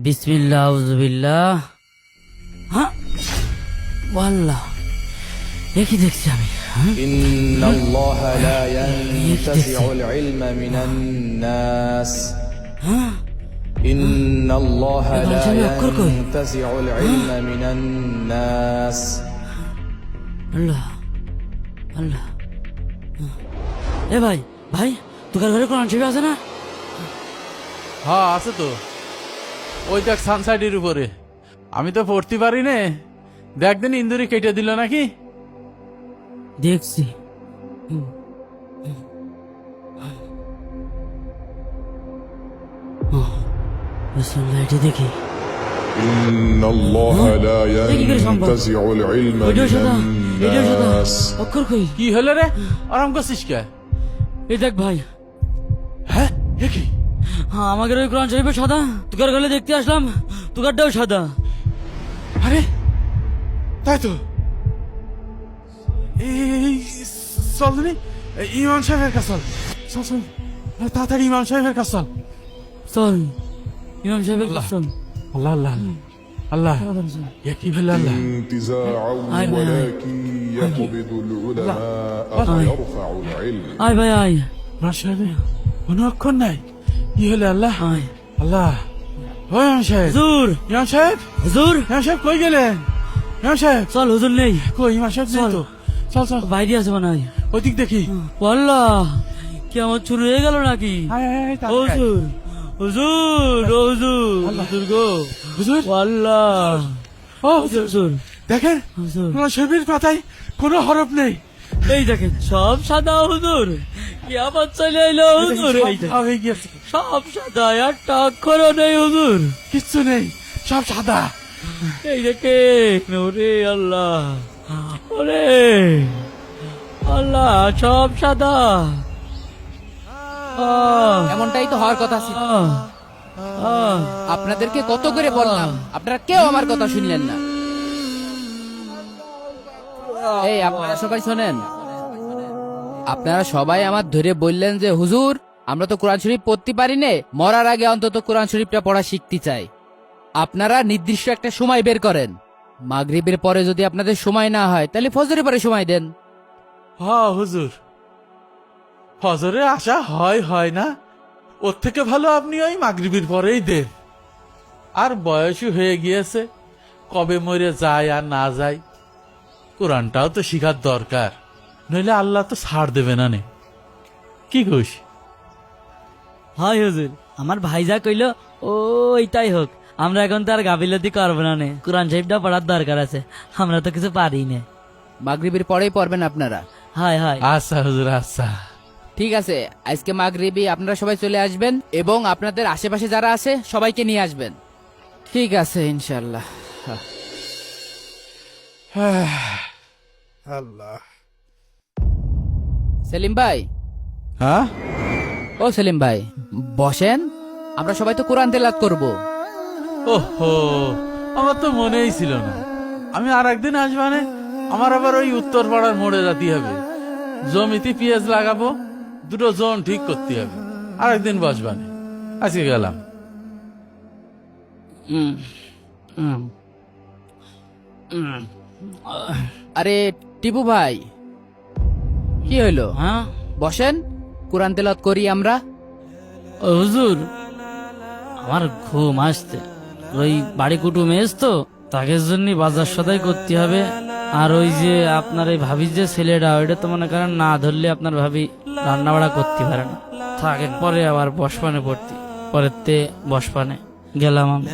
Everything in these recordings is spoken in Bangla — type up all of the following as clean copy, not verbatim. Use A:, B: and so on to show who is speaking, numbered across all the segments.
A: বিসমিল্লাহ আউযুবিল্লাহ। হ্যাঁ ওয়াল্লাহ, একই দেখছি আমি।
B: إن الله لا ينتزع العلم من الناس إن الله لا ينتزع العلم من الناس
A: আল্লাহ আল্লাহ। এ ভাই ভাই, তোকার ঘরে কোরআন শরীফ আছে না?
C: হ্যাঁ আছে তো, ওই দেখ সানসাইডের উপরে। আমি তো পড়তে পারি নে, দেখ দিন ইন্দুরি কেটে দিল নাকি।
A: দেখছি। লাইটে দেখি।
D: إن الله لا ينتزع العلم من الناس
A: অক্ষর কই?
C: কি হলো রে, আরাম করছিস কে?
A: এই দেখ ভাই।
C: হ্যাঁ এ কি?
A: হ্যাঁ, আমাদের ওই কোরআন শরীফে সাদা, তোকার ঘরে দেখতে আসলাম, তোকারটাও সাদা।
C: আরে তাই তো, এই চল রে, ইমাম সাহেবের কাছে চল। চল চল তাড়াতাড়ি ইমাম সাহেবের কাছে চল।
A: চল ইমাম সাহেবের কাছে চল।
C: আল্লাহ আল্লাহ আল্লাহ, এ কি হলো আল্লাহ?
D: انتزاعا
A: آي باي.
D: ولكن يقبض العلماء فيرفع العلم
A: আয় ভাই আয়
C: ইমাম সাহেবের কোনো অক্ষর নাই, কি হলো আল্লাহ?
A: আয়।
C: আল্লাহ, ও ইমাম সাহেব,
A: হুজুর
C: ইমাম সাহেব,
A: হুজুর,
C: ইমাম সাহেব কই গেলেন? ইমাম সাহেব
A: চল হুজুর নেই,
C: কই? ইমাম সাহেব নেই তো। চল চল
A: বাইরে আছে মনে হয়।
C: ওই দিক দেখি।
A: আল্লাহ, কি আমার চুরি হয়ে গেল নাকি?
C: আয়, আয়, আয়, তাড়াতাড়ি আয়।
A: হুজুর হুজুর ও হুজুর, হুজুর গো,
C: হুজুর,
A: আল্লাহ।
C: ও
A: হুজুর
C: হুজুর,
A: হুজুর
C: দেখেন
A: হুজুর,
C: ইমাম সাহেবের পাতায় কোনো হরফ নেই।
A: এই দেখেন সব সাদা হুজুর, কি আবার চলে এলো হুজুর। এই দেখেন
C: সব হয়ে গিয়েছে,
A: সব সাদা, একটা অক্ষরও নেই হুজুর।
C: কিচ্ছু নেই, সব সাদা।
A: এই দেখে ওরে আল্লাহ, ওরে আল্লাহ, সব সাদা।
E: এমনটাই তো হওয়ার কথা ছিল। আপনাদেরকে কত করে বললাম, আপনারা কেউ আমার কথা শুনলেন না। এই আপনারা সবাই শোনেন, আপনারা সবাই আমার ধরে বললেন যে হুজুর, আমরা তো কোরআন শরীফ পড়তে পারি নে, মরার আগে অন্তত কোরআন শরীফটা পড়া শিখতে চাই। আপনারা নির্দিষ্ট একটা সময় বের করেন, মাগরিবের পরে যদি আপনাদের সময় না হয় তাহলে ফজরের পরে সময় দেন।
C: হ্যাঁ হুজুর, ফজরে আসা হয় না, ওর থেকে ভালো আপনি ওই মাগরিবের পরেই দেন। আর বয়সও হয়ে গিয়েছে, কবে মরে যায় আর না যায়, কোরআনটাও তো শিখার দরকার, নইলে আল্লাহ তো ছাড় দেবে না নে। কি খুশ?
A: হয় হুজুর, আমার ভাই যা কইল ওইটাই হোক। আমরা এখন তো আর গাফিলতি করবো না নে, কোরআন শরীফটা পড়ার দরকার আছে, আমরা তো কিছু পারি না।
E: মাগরিবের পরেই পড়বেন আপনারা।
A: হায় হায়।
C: আচ্ছা হুজুর, আচ্ছা।
E: ঠিক আছে, আজকে মাগরিবি আপনারা সবাই চলে আসবেন এবং আপনাদের আশেপাশে যারা আছে সবাইকে নিয়ে আসবেন। ঠিক আছে ইনশাল্লাহ।
C: আল্লাহ।
E: সেলিম ভাই,
C: হ্যাঁ
E: ও সেলিম ভাই বসেন, আমরা সবাই তো কোরআন তেলাওয়াত করব।
C: ওহো, আমার তো মনেই ছিল না আমি আর একদিন আসবানে। আমার আবার ওই উত্তর পাড়ার মোড়ে যেতে হবে, জমিতে পেঁয়াজ লাগাবো, দুটো জোন ঠিক করতে হবে। আর একদিন বসবানে, আজকে গেলাম।
E: আরে টিপু ভাই, কি হইলো?
A: হ্যাঁ
E: বসেন, কোরআন তেলাওয়াত করি আমরা।
A: ও হুজুর, আমার ঘুম আসছে, ওই বাড়ি কুটুম এস তো, তাকে জন্য বাজার সদাই করতে হবে। আর ওই যে আপনার এই ভাবির যে ছেলেটা, ওইটা তো মনে করেন না ধরলে আপনার ভাবি রান্না বাড়া করতে পারে না। থাকেন, পরে আবার বসপানে পড়তি, পরের তে বসপানে গেলাম আমি।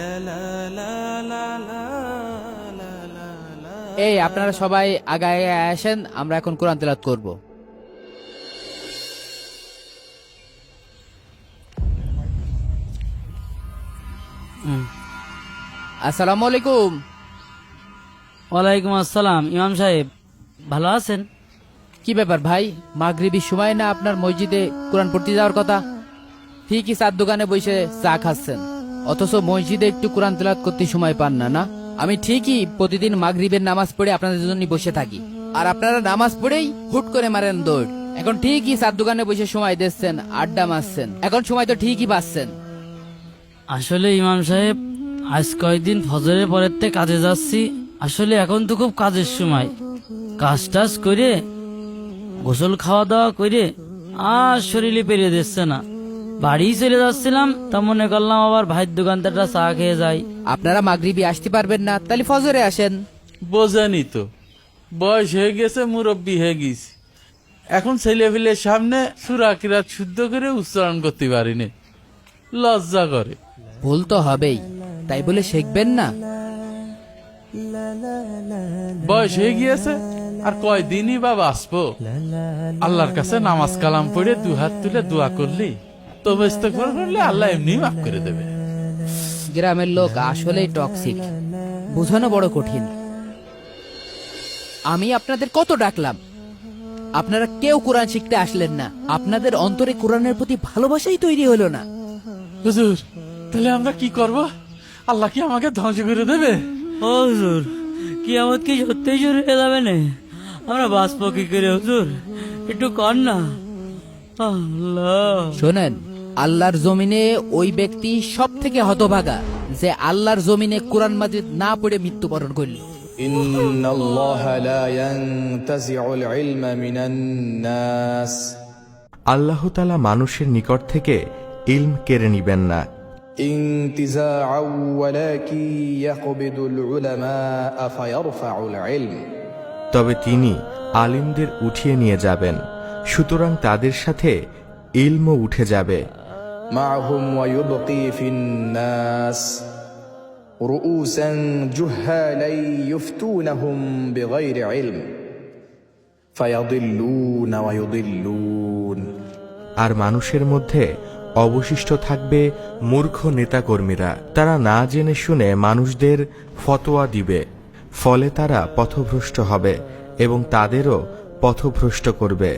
E: এই আপনারা সবাই আগায় আসেন, আমরা এখন কোরআন তেলাওয়াত করব। আসসালামু আলাইকুম।
A: ওয়ালাইকুম আসসালাম। ইমাম সাহেব ভালো আছেন?
E: কি ব্যাপার ভাই, মাগরিবির সময় না আপনার মসজিদে কোরআন পড়তে যাওয়ার কথা? ঠিকই চার দোকানে বসে চা খাচ্ছেন, অথচ মসজিদে একটু কোরআন তেলাওয়াত করতে সময় পান না। না, আমি ঠিকই প্রতিদিন মাগরিবের নামাজ পড়ে আপনাদের জন্য বসে থাকি, আর আপনারা নামাজ পড়েই হুট করে মারেন দৌড়। এখন ঠিকই চার দোকানে বসে সময় দিচ্ছেন, আড্ডা মারছেন, এখন সময় তো ঠিকই পাচ্ছেন।
A: আসলে ইমাম সাহেব, আজ কয়েকদিন ফজরের পরের থেকে কাজে যাচ্ছি। আসলে এখন তো খুব কাজের সময়, কাজ টাজ করে গোসল খাওয়া দাওয়া করে আর শরীরে পেরিয়ে দিচ্ছে না। বাড়ি চলে যাচ্ছিলাম, তা মনে করলাম আবার ভাইয়ের দোকানদারটা চা খেয়ে যাই।
E: আপনারা মাগরিবি আসতে পারবেন না, তাহলে ফজরে আসেন।
C: বোঝেনি তো, বয়স হয়ে গেছে, মুরব্বী হয়ে গেছি। এখন ছেলেপিলের সামনে সূরা কিরাত শুদ্ধ করে উচ্চারণ করতে পারিনি, লজ্জা করে।
E: ভুল তো হবেই, তাই বলে শিখবেন না।
C: বয়স হয়ে গিয়েছে, আর কয়দিনই বা বাঁচবো। আল্লাহর কাছে নামাজ কালাম পড়ে দু হাত তুলে দোয়া করলি, তবে ইস্তেগফার করলে আল্লাহ এমনি মাফ করে দেবে।
E: গ্রামের লোক আসলেই টক্সিক, বোঝানো বড় কঠিন। আমি আপনাদের কত ডাকলাম, আপনারা কেউ কোরআন শিখতে আসলেন না। আপনাদের অন্তরে কোরআনের প্রতি ভালোবাসাই তৈরি হলো না।
C: হুজুর, তাহলে আমরা কি করব? আল্লাহ কি আমাকে ধ্বংস করে দেবে?
A: ও হুজুর, কিয়ামত কি সত্যিই শুরু হয়ে যাবে না? আমরা বাঁচবো কি করে হুজুর? একটু কর না। আল্লাহ,
E: শোনেন, আল্লাহর জমিনে ওই ব্যক্তি সব থেকে হতভাগা যে আল্লাহর জমিনে কোরআন মাজিদ না পড়ে মৃত্যুবরণ করল।
B: إن الله لا ينتزع العلم من الناس
F: আল্লাহ তাআলা মানুষের নিকট থেকে ইলম কেড়ে নিবেন না,
B: انتزاعا ولكن يقبض العلماء فيرفع العلم
F: তবে তিনি আলিমদের উঠিয়ে নিয়ে যাবেন, সুতরাং তাদের সাথে ইলমও উঠে যাবে।
B: معهم ويبقي في الناس رؤوسا جهالا يفتونهم بغير علم فيضلون ويضلون
F: আর মানুষের মধ্যে অবশিষ্ট থাকবে মূর্খ নেতাকর্মীরা, তারা না জেনে শুনে মানুষদের ফতোয়া দিবে, ফলে তারা পথভ্রষ্ট হবে এবং তাদেরও পথভ্রষ্ট করবে।